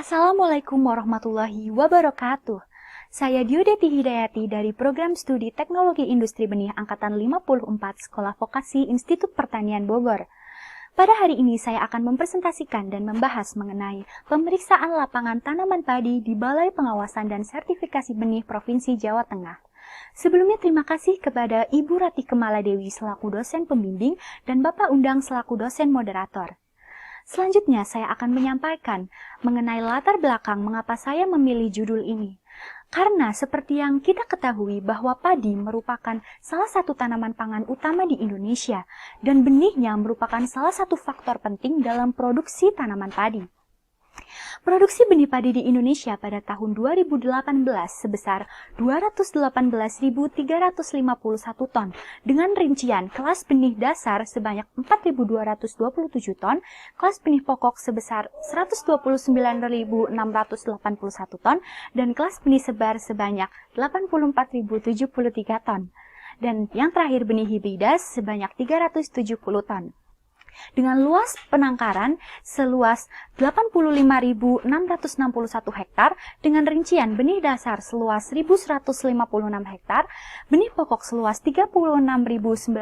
Assalamualaikum warahmatullahi wabarakatuh. Saya Diodeti Hidayati dari Program Studi Teknologi Industri Benih Angkatan 54 Sekolah Vokasi Institut Pertanian Bogor. Pada hari ini saya akan mempresentasikan dan membahas mengenai pemeriksaan lapangan tanaman padi di Balai Pengawasan dan Sertifikasi Benih Provinsi Jawa Tengah. Sebelumnya terima kasih kepada Ibu Rati Kemaladewi selaku dosen pembimbing dan Bapak Undang selaku dosen moderator. Selanjutnya saya akan menyampaikan mengenai latar belakang mengapa saya memilih judul ini. Karena seperti yang kita ketahui bahwa padi merupakan salah satu tanaman pangan utama di Indonesia dan benihnya merupakan salah satu faktor penting dalam produksi tanaman padi. Produksi benih padi di Indonesia pada tahun 2018 sebesar 218.351 ton dengan rincian kelas benih dasar sebanyak 4.227 ton, kelas benih pokok sebesar 129.681 ton, dan kelas benih sebar sebanyak 84.073 ton. Dan yang terakhir benih hibrida sebanyak 370 ton. Dengan luas penangkaran seluas 85.661 hektar dengan rincian benih dasar seluas 1.156 hektar, benih pokok seluas 36.965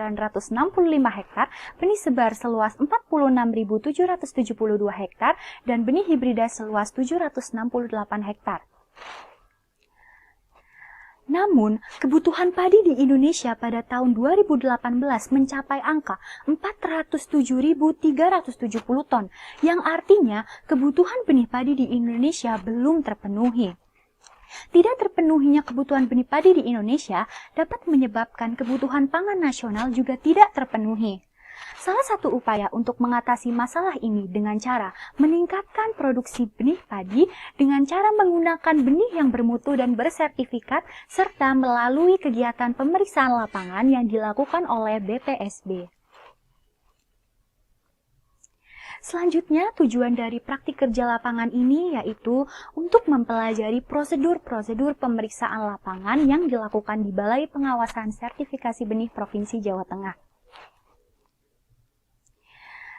hektar, benih sebar seluas 46.772 hektar, dan benih hibrida seluas 768 hektar. Namun, kebutuhan padi di Indonesia pada tahun 2018 mencapai angka 407.370 ton, yang artinya kebutuhan benih padi di Indonesia belum terpenuhi. Tidak terpenuhinya kebutuhan benih padi di Indonesia dapat menyebabkan kebutuhan pangan nasional juga tidak terpenuhi. Salah satu upaya untuk mengatasi masalah ini dengan cara meningkatkan produksi benih padi dengan cara menggunakan benih yang bermutu dan bersertifikat serta melalui kegiatan pemeriksaan lapangan yang dilakukan oleh BPSB. Selanjutnya, tujuan dari praktik kerja lapangan ini yaitu untuk mempelajari prosedur-prosedur pemeriksaan lapangan yang dilakukan di Balai Pengawasan Sertifikasi Benih Provinsi Jawa Tengah.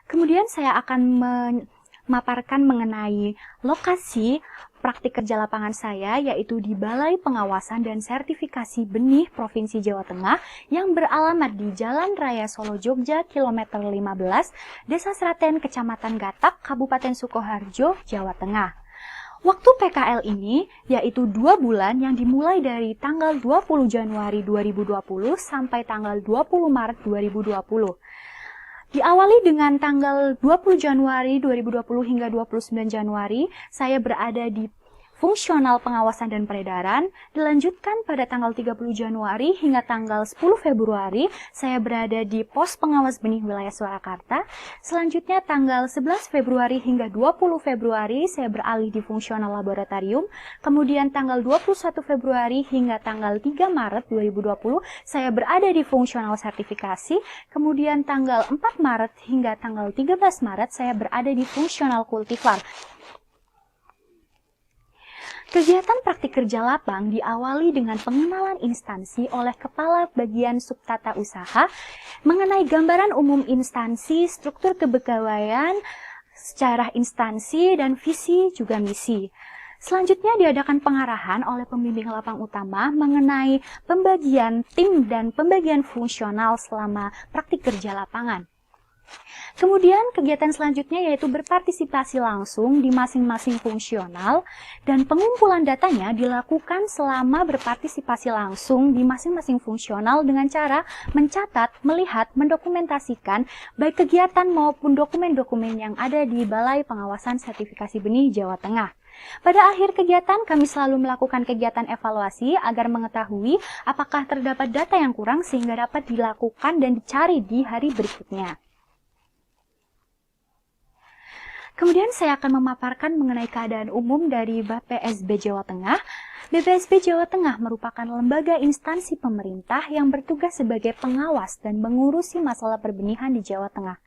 Kemudian saya akan memaparkan mengenai lokasi praktik kerja lapangan saya, yaitu di Balai Pengawasan dan Sertifikasi Benih Provinsi Jawa Tengah yang beralamat di Jalan Raya Solo Jogja, kilometer 15, Desa Sraten, Kecamatan Gatak, Kabupaten Sukoharjo, Jawa Tengah. Waktu PKL ini yaitu 2 bulan yang dimulai dari tanggal 20 Januari 2020 sampai tanggal 20 Maret 2020. Diawali dengan tanggal 20 Januari 2020 hingga 29 Januari, saya berada di Fungsional Pengawasan dan Peredaran. Dilanjutkan pada tanggal 30 Januari hingga tanggal 10 Februari, saya berada di Pos Pengawas Benih Wilayah Surakarta. Selanjutnya tanggal 11 Februari hingga 20 Februari, saya beralih di Fungsional Laboratorium. Kemudian tanggal 21 Februari hingga tanggal 3 Maret 2020, saya berada di Fungsional Sertifikasi. Kemudian tanggal 4 Maret hingga tanggal 13 Maret, saya berada di Fungsional Kultivar. Kegiatan praktik kerja lapang diawali dengan pengenalan instansi oleh Kepala Bagian Subtata Usaha mengenai gambaran umum instansi, struktur kepegawaian, secara instansi, dan visi juga misi. Selanjutnya diadakan pengarahan oleh pembimbing lapang utama mengenai pembagian tim dan pembagian fungsional selama praktik kerja lapangan. Kemudian kegiatan selanjutnya yaitu berpartisipasi langsung di masing-masing fungsional dan pengumpulan datanya dilakukan selama berpartisipasi langsung di masing-masing fungsional dengan cara mencatat, melihat, mendokumentasikan baik kegiatan maupun dokumen-dokumen yang ada di Balai Pengawasan Sertifikasi Benih Jawa Tengah. Pada akhir kegiatan, kami selalu melakukan kegiatan evaluasi agar mengetahui apakah terdapat data yang kurang sehingga dapat dilakukan dan dicari di hari berikutnya. Kemudian saya akan memaparkan mengenai keadaan umum dari BPSB Jawa Tengah. BPSB Jawa Tengah merupakan lembaga instansi pemerintah yang bertugas sebagai pengawas dan mengurusi masalah perbenihan di Jawa Tengah.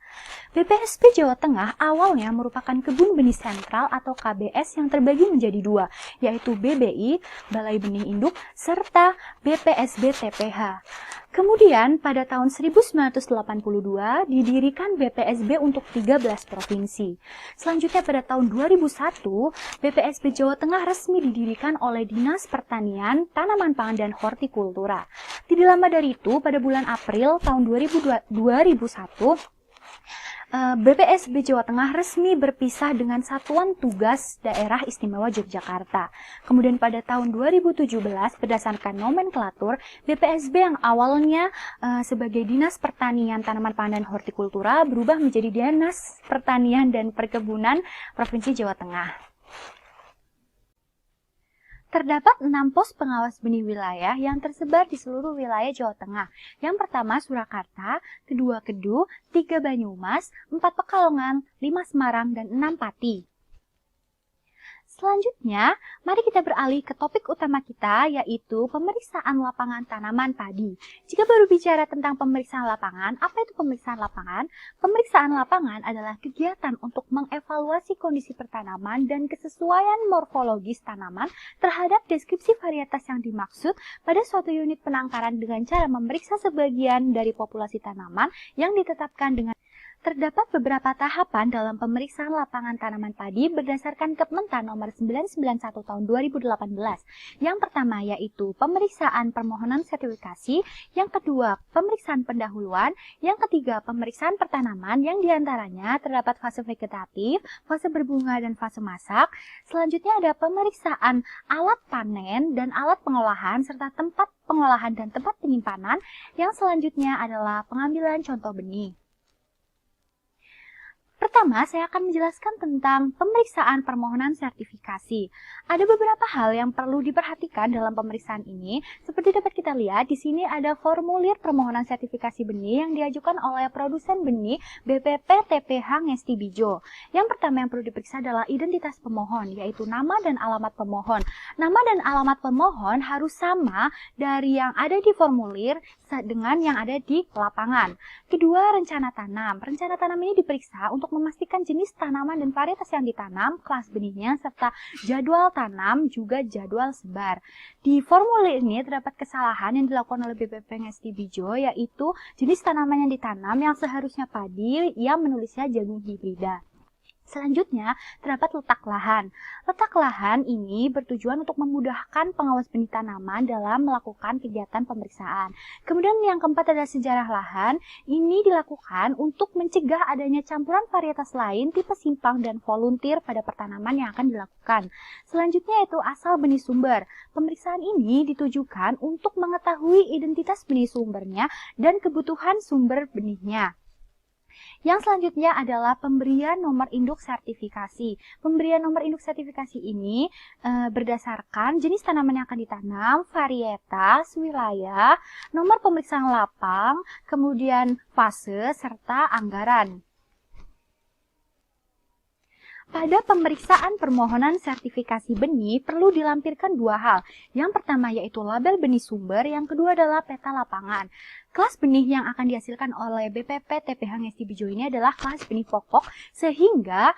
BPSB Jawa Tengah awalnya merupakan kebun benih sentral atau KBS yang terbagi menjadi 2, yaitu BBI, Balai Benih Induk, serta BPSB TPH. Kemudian pada tahun 1982 didirikan BPSB untuk 13 provinsi. Selanjutnya pada tahun 2001 BPSB Jawa Tengah resmi didirikan oleh Dinas Pertanian, Tanaman Pangan dan Hortikultura. Tidak lama dari itu pada bulan April tahun 2001 BPSB Jawa Tengah resmi berpisah dengan Satuan Tugas Daerah Istimewa Yogyakarta. Kemudian pada tahun 2017 berdasarkan nomenklatur, BPSB yang awalnya sebagai Dinas Pertanian, Tanaman Pangan dan Hortikultura berubah menjadi Dinas Pertanian dan Perkebunan Provinsi Jawa Tengah. Terdapat 6 pos pengawas benih wilayah yang tersebar di seluruh wilayah Jawa Tengah. Yang pertama Surakarta, kedua Kedu, 3 Banyumas, 4 Pekalongan, 5 Semarang, dan 6 Pati. Selanjutnya, mari kita beralih ke topik utama kita, yaitu pemeriksaan lapangan tanaman padi. Jika baru bicara tentang pemeriksaan lapangan, apa itu pemeriksaan lapangan? Pemeriksaan lapangan adalah kegiatan untuk mengevaluasi kondisi pertanaman dan kesesuaian morfologis tanaman terhadap deskripsi varietas yang dimaksud pada suatu unit penangkaran dengan cara memeriksa sebagian dari populasi tanaman yang ditetapkan dengan. Terdapat beberapa tahapan dalam pemeriksaan lapangan tanaman padi berdasarkan Kementan nomor 991 tahun 2018. Yang pertama yaitu pemeriksaan permohonan sertifikasi, yang kedua pemeriksaan pendahuluan, yang ketiga pemeriksaan pertanaman yang diantaranya terdapat fase vegetatif, fase berbunga, dan fase masak. Selanjutnya ada pemeriksaan alat panen dan alat pengolahan serta tempat pengolahan dan tempat penyimpanan. Yang selanjutnya adalah pengambilan contoh benih. Pertama, saya akan menjelaskan tentang pemeriksaan permohonan sertifikasi. Ada beberapa hal yang perlu diperhatikan dalam pemeriksaan ini. Seperti dapat kita lihat, di sini ada formulir permohonan sertifikasi benih yang diajukan oleh produsen benih BPP TPH Ngesti Bijo. Yang pertama yang perlu diperiksa adalah identitas pemohon, yaitu nama dan alamat pemohon. Nama dan alamat pemohon harus sama dari yang ada di formulir dengan yang ada di lapangan. Kedua, rencana tanam. Rencana tanam ini diperiksa untuk memastikan jenis tanaman dan varietas yang ditanam, kelas benihnya, serta jadwal tanam, juga jadwal sebar. Di formulir ini terdapat kesalahan yang dilakukan oleh BPP Ngesti Bijo, yaitu jenis tanaman yang ditanam yang seharusnya padi, ia menulisnya jagung hibrida. Selanjutnya, terdapat letak lahan. Letak lahan ini bertujuan untuk memudahkan pengawas benih tanaman dalam melakukan kegiatan pemeriksaan. Kemudian yang keempat adalah sejarah lahan. Ini dilakukan untuk mencegah adanya campuran varietas lain, tipe simpang, dan volunteer pada pertanaman yang akan dilakukan. Selanjutnya yaitu asal benih sumber. Pemeriksaan ini ditujukan untuk mengetahui identitas benih sumbernya dan kebutuhan sumber benihnya. Yang selanjutnya adalah pemberian nomor induk sertifikasi. Pemberian nomor induk sertifikasi ini berdasarkan jenis tanaman yang akan ditanam, varietas, wilayah, nomor pemeriksaan lapang, kemudian fase, serta anggaran. Pada pemeriksaan permohonan sertifikasi benih perlu dilampirkan dua hal. Yang pertama yaitu label benih sumber, yang kedua adalah peta lapangan. Kelas benih yang akan dihasilkan oleh BPP TPH Ngesti Bijo ini adalah kelas benih pokok, sehingga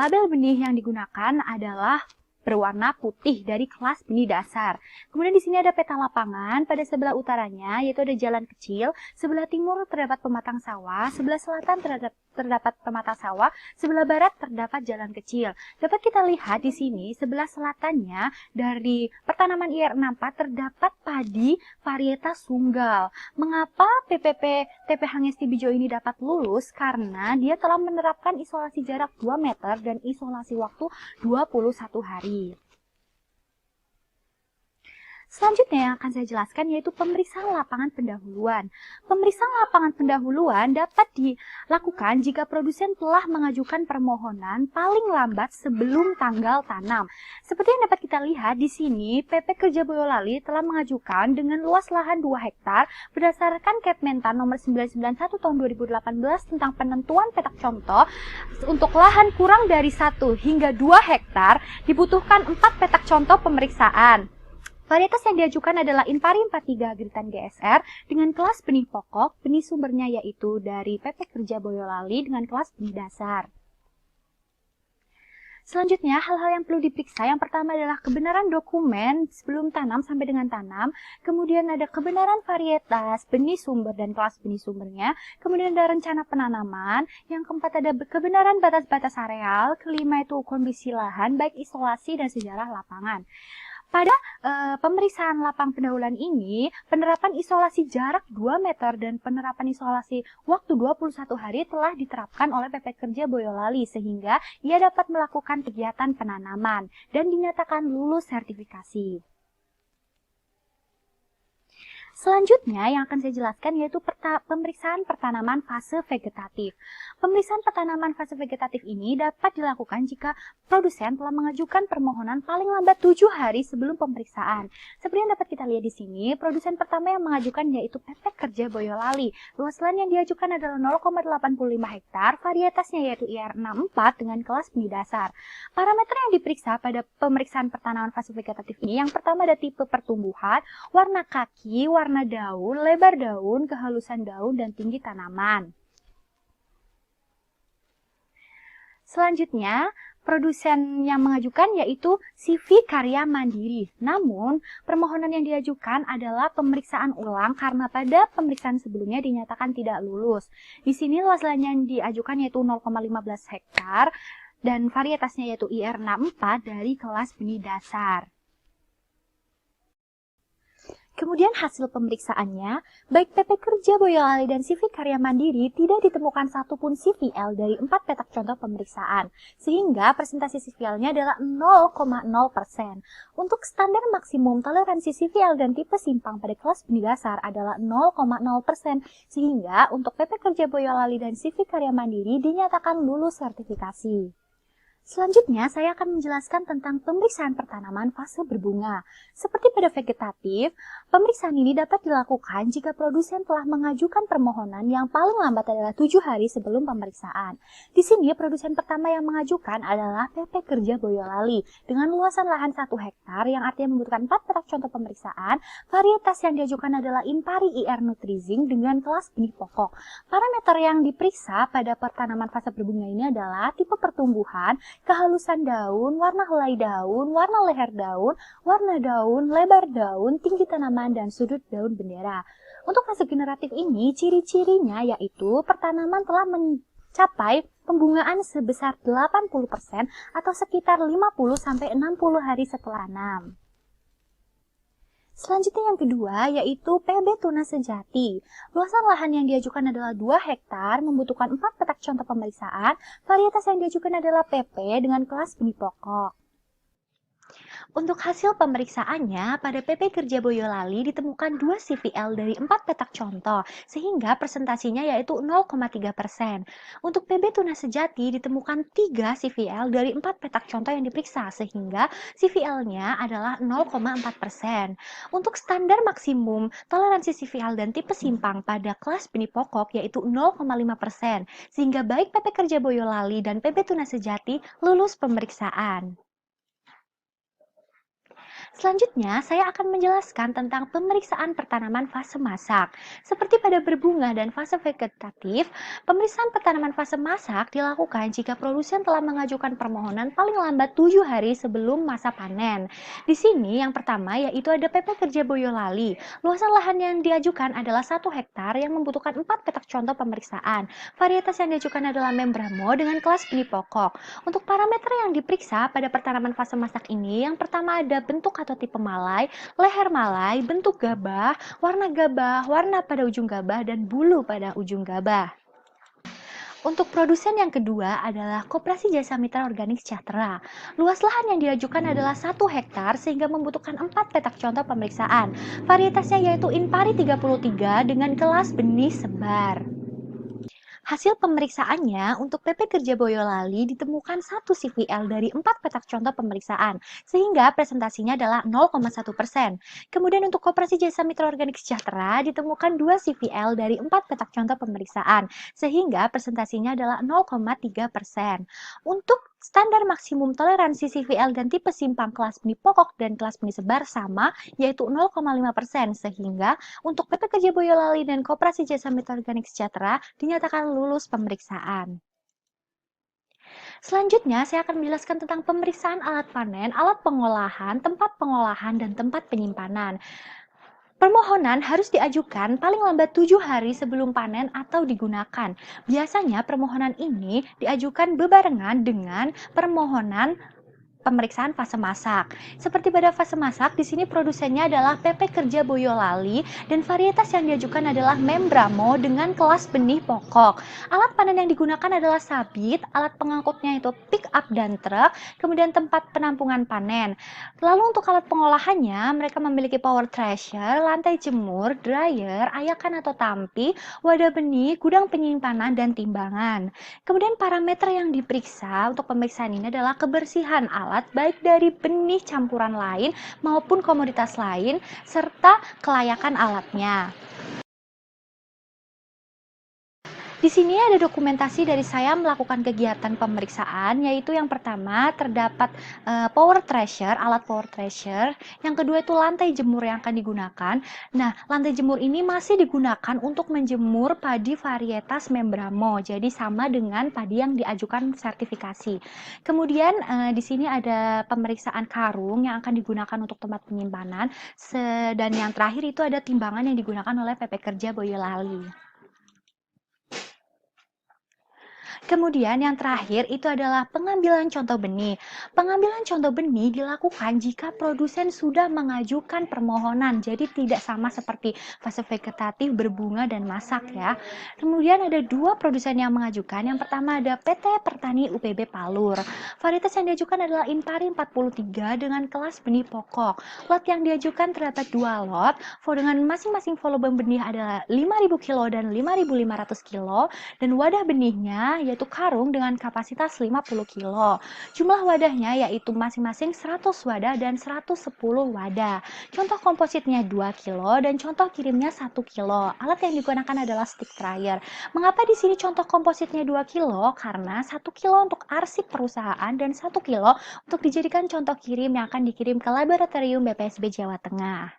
label benih yang digunakan adalah berwarna putih dari kelas benih dasar. Kemudian di sini ada peta lapangan, pada sebelah utaranya yaitu ada jalan kecil, sebelah timur terdapat pematang sawah, sebelah selatan terdapat pematang sawah, sebelah barat terdapat jalan kecil. Dapat kita lihat di sini sebelah selatannya dari pertanaman IR64 terdapat padi varietas sunggal. Mengapa PPP TPH Ngesti Bijo ini dapat lulus? Karena dia telah menerapkan isolasi jarak 2 meter dan isolasi waktu 21 hari. Selanjutnya yang akan saya jelaskan yaitu pemeriksaan lapangan pendahuluan. Pemeriksaan lapangan pendahuluan dapat dilakukan jika produsen telah mengajukan permohonan paling lambat sebelum tanggal tanam. Seperti yang dapat kita lihat di sini, PP Kerja Boyolali telah mengajukan dengan luas lahan 2 hektar berdasarkan Kementan nomor 991 tahun 2018 tentang penentuan petak contoh. Untuk lahan kurang dari 1 hingga 2 hektar dibutuhkan 4 petak contoh pemeriksaan. Varietas yang diajukan adalah Inpari 43 Gritan GSR dengan kelas benih pokok, benih sumbernya yaitu dari PP Kerja Boyolali dengan kelas benih dasar. Selanjutnya, hal-hal yang perlu diperiksa yang pertama adalah kebenaran dokumen sebelum tanam sampai dengan tanam, kemudian ada kebenaran varietas, benih sumber dan kelas benih sumbernya, kemudian ada rencana penanaman, yang keempat ada kebenaran batas-batas areal, kelima itu kondisi lahan, baik isolasi dan sejarah lapangan. Pada pemeriksaan lapang pendahuluan ini, penerapan isolasi jarak 2 meter dan penerapan isolasi waktu 21 hari telah diterapkan oleh PP Kerja Boyolali sehingga ia dapat melakukan kegiatan penanaman dan dinyatakan lulus sertifikasi. Selanjutnya yang akan saya jelaskan yaitu pemeriksaan pertanaman fase vegetatif. Pemeriksaan pertanaman fase vegetatif ini dapat dilakukan jika produsen telah mengajukan permohonan paling lambat 7 hari sebelum pemeriksaan. Seperti yang dapat kita lihat di sini, produsen pertama yang mengajukan yaitu PP Kerja Boyolali. Luas lahan yang diajukan adalah 0,85 hektar, varietasnya yaitu IR64 dengan kelas benih dasar. Parameter yang diperiksa pada pemeriksaan pertanaman fase vegetatif ini yang pertama ada tipe pertumbuhan, warna kaki, warna daun, lebar daun, kehalusan daun, dan tinggi tanaman. Selanjutnya, produsen yang mengajukan yaitu CV Karya Mandiri. Namun, permohonan yang diajukan adalah pemeriksaan ulang karena pada pemeriksaan sebelumnya dinyatakan tidak lulus. Di sini luas lahan yang diajukan yaitu 0,15 hektar dan varietasnya yaitu IR64 dari kelas benih dasar. Kemudian hasil pemeriksaannya, baik PP Kerja Boyolali dan CV Karya Mandiri tidak ditemukan satupun CVL dari 4 petak contoh pemeriksaan, sehingga presentasi CVL-nya adalah 0,0%. Untuk standar maksimum toleransi CVL dan tipe simpang pada kelas benih dasar adalah 0,0%, sehingga untuk PP Kerja Boyolali dan CV Karya Mandiri dinyatakan lulus sertifikasi. Selanjutnya, saya akan menjelaskan tentang pemeriksaan pertanaman fase berbunga. Seperti pada vegetatif, pemeriksaan ini dapat dilakukan jika produsen telah mengajukan permohonan yang paling lambat adalah 7 hari sebelum pemeriksaan. Di sini, produsen pertama yang mengajukan adalah PP Kerja Boyolali dengan luasan lahan 1 hektar yang artinya membutuhkan 4 petak contoh pemeriksaan. Varietas yang diajukan adalah Impari IR Nutrizing dengan kelas benih pokok. Parameter yang diperiksa pada pertanaman fase berbunga ini adalah tipe pertumbuhan, kehalusan daun, warna helai daun, warna leher daun, warna daun, lebar daun, tinggi tanaman, dan sudut daun bendera. Untuk fase generatif ini, ciri-cirinya yaitu pertanaman telah mencapai pembungaan sebesar 80% atau sekitar 50-60 hari setelah tanam. Selanjutnya yang kedua yaitu PB Tunas Sejati. Luasan lahan yang diajukan adalah 2 hektar, membutuhkan 4 petak contoh pemeriksaan. Varietas yang diajukan adalah PP dengan kelas benih pokok. Untuk hasil pemeriksaannya, pada PP Kerja Boyolali ditemukan 2 CVL dari 4 petak contoh, sehingga presentasinya yaitu 0,3%. Untuk PB Tunas Sejati ditemukan 3 CVL dari 4 petak contoh yang diperiksa, sehingga CVL-nya adalah 0,4%. Untuk standar maksimum toleransi CVL dan tipe simpang pada kelas benih pokok yaitu 0,5%, sehingga baik PP Kerja Boyolali dan PB Tunas Sejati lulus pemeriksaan. Selanjutnya, saya akan menjelaskan tentang pemeriksaan pertanaman fase masak. Seperti pada berbunga dan fase vegetatif, pemeriksaan pertanaman fase masak dilakukan jika produsen telah mengajukan permohonan paling lambat 7 hari sebelum masa panen. Di sini, yang pertama yaitu ada PP Kerja Boyolali. Luasan lahan yang diajukan adalah 1 hektar yang membutuhkan 4 petak contoh pemeriksaan. Varietas yang diajukan adalah Membramo dengan kelas benih pokok. Untuk parameter yang diperiksa pada pertanaman fase masak ini, yang pertama ada bentuk atau tipe malai, leher malai, bentuk gabah, warna pada ujung gabah, dan bulu pada ujung gabah. Untuk produsen yang kedua adalah Koperasi Jasa Mitra Organik Sejahtera. Luas lahan yang diajukan adalah 1 hektar sehingga membutuhkan 4 petak contoh pemeriksaan. Varietasnya yaitu Impari 33 dengan kelas benih sebar. Hasil pemeriksaannya untuk PP Kerja Boyolali ditemukan 1 CVL dari 4 petak contoh pemeriksaan, sehingga presentasinya adalah 0,1%. Kemudian untuk Koperasi Jasa Mitra Organik Sejahtera ditemukan 2 CVL dari 4 petak contoh pemeriksaan, sehingga presentasinya adalah 0,3%. Untuk standar maksimum toleransi CVL dan tipe simpang kelas benih pokok dan kelas benih sebar sama, yaitu 0,5%, sehingga untuk PP Kerja Boyolali dan Koperasi Jasa Mitra Organik Sejahtera dinyatakan lulus pemeriksaan. Selanjutnya, saya akan menjelaskan tentang pemeriksaan alat panen, alat pengolahan, dan tempat penyimpanan. Permohonan harus diajukan paling lambat 7 hari sebelum panen atau digunakan. Biasanya permohonan ini diajukan bebarengan dengan permohonan pemeriksaan fase masak. Seperti pada fase masak, di sini produsennya adalah PP Kerja Boyolali dan varietas yang diajukan adalah Membramo dengan kelas benih pokok. Alat panen yang digunakan adalah sabit, alat pengangkutnya itu pick up dan truk, kemudian tempat penampungan panen. Lalu untuk alat pengolahannya, mereka memiliki power thresher, lantai jemur, dryer, ayakan atau tampi, wadah benih, gudang penyimpanan, dan timbangan. Kemudian parameter yang diperiksa untuk pemeriksaan ini adalah kebersihan alat baik dari benih campuran lain maupun komoditas lain serta kelayakan alatnya. Di sini ada dokumentasi dari saya melakukan kegiatan pemeriksaan, yaitu yang pertama terdapat power thresher, alat power thresher. Yang kedua itu lantai jemur yang akan digunakan. Nah, lantai jemur ini masih digunakan untuk menjemur padi varietas Membramo, jadi sama dengan padi yang diajukan sertifikasi. Kemudian di sini ada pemeriksaan karung yang akan digunakan untuk tempat penyimpanan, dan yang terakhir itu ada timbangan yang digunakan oleh PP Kerja Boyolali. Kemudian yang terakhir itu adalah pengambilan contoh benih. Pengambilan contoh benih dilakukan jika produsen sudah mengajukan permohonan, jadi tidak sama seperti fase vegetatif, berbunga, dan masak ya. Kemudian ada dua produsen yang mengajukan. Yang pertama ada PT Pertani UPB Palur. Varietas yang diajukan adalah Impari 43 dengan kelas benih pokok. Lot yang diajukan terdapat dua lot, dengan masing-masing volume benih adalah 5.000 kilo dan 5.500 kilo, dan wadah benihnya yaitu karung dengan kapasitas 50 kilo. Jumlah wadahnya yaitu masing-masing 100 wadah dan 110 wadah. Contoh kompositnya 2 kilo dan contoh kirimnya 1 kilo. Alat yang digunakan adalah stick dryer. Mengapa di sini contoh kompositnya 2 kilo? Karena 1 kilo untuk arsip perusahaan dan 1 kilo untuk dijadikan contoh kirim yang akan dikirim ke laboratorium BPSB Jawa Tengah.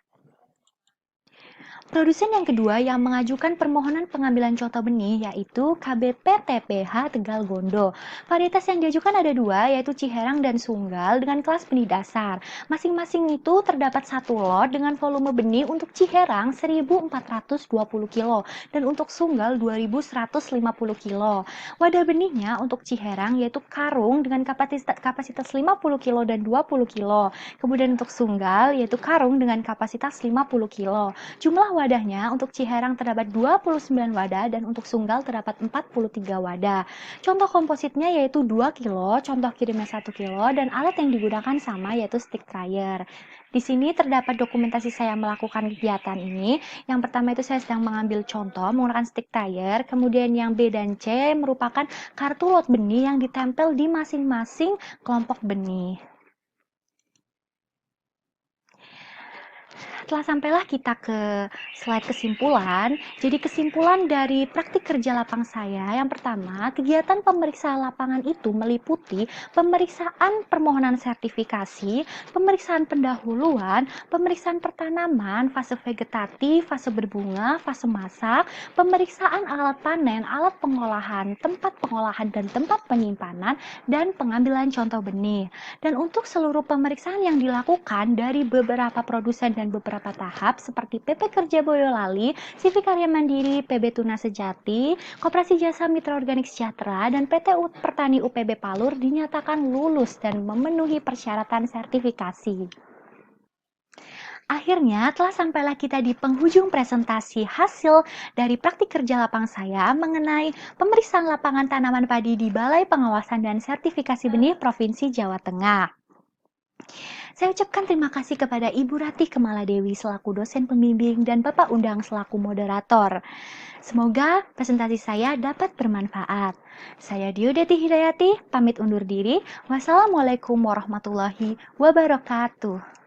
Produsen yang kedua yang mengajukan permohonan pengambilan contoh benih yaitu KBP TPH Tegal Gondo. Varietas yang diajukan ada dua, yaitu Ciherang dan Sunggal dengan kelas benih dasar. Masing-masing itu terdapat satu lot dengan volume benih untuk Ciherang 1.420 kilo dan untuk Sunggal 2.150 kilo. Wadah benihnya untuk Ciherang yaitu karung dengan kapasitas 50 kilo dan 20 kilo. Kemudian untuk Sunggal yaitu karung dengan kapasitas 50 kilo. Jumlah wadahnya untuk Ciherang terdapat 29 wadah dan untuk Sunggal terdapat 43 wadah. Contoh kompositnya yaitu 2 kilo, contoh kirimnya 1 kilo, dan alat yang digunakan sama yaitu stick dryer. Di sini terdapat dokumentasi saya melakukan kegiatan ini. Yang pertama itu saya sedang mengambil contoh menggunakan stick dryer, kemudian yang B dan C merupakan kartu lot benih yang ditempel di masing-masing kelompok benih. Setelah sampailah kita ke slide kesimpulan, jadi kesimpulan dari praktik kerja lapang saya, yang pertama, kegiatan pemeriksaan lapangan itu meliputi pemeriksaan permohonan sertifikasi, pemeriksaan pendahuluan, pemeriksaan pertanaman, fase vegetatif, fase berbunga, fase masak, pemeriksaan alat panen, alat pengolahan, dan tempat penyimpanan, dan pengambilan contoh benih. Dan untuk seluruh pemeriksaan yang dilakukan dari beberapa produsen dan beberapa tahap seperti PP Kerja Boyolali, CV Karya Mandiri, PB Tuna Sejati, Koperasi Jasa Mitra Organik Sejahtera, dan PT Pertani UPB Palur dinyatakan lulus dan memenuhi persyaratan sertifikasi. Akhirnya telah sampailah kita di penghujung presentasi hasil dari praktik kerja lapang saya mengenai pemeriksaan lapangan tanaman padi di Balai Pengawasan dan Sertifikasi Benih Provinsi Jawa Tengah. Saya ucapkan terima kasih kepada Ibu Ratih Kemaladewi selaku dosen pembimbing dan Bapak Undang selaku moderator. Semoga presentasi saya dapat bermanfaat. Saya Diodeti Hidayati, pamit undur diri. Wassalamualaikum warahmatullahi wabarakatuh.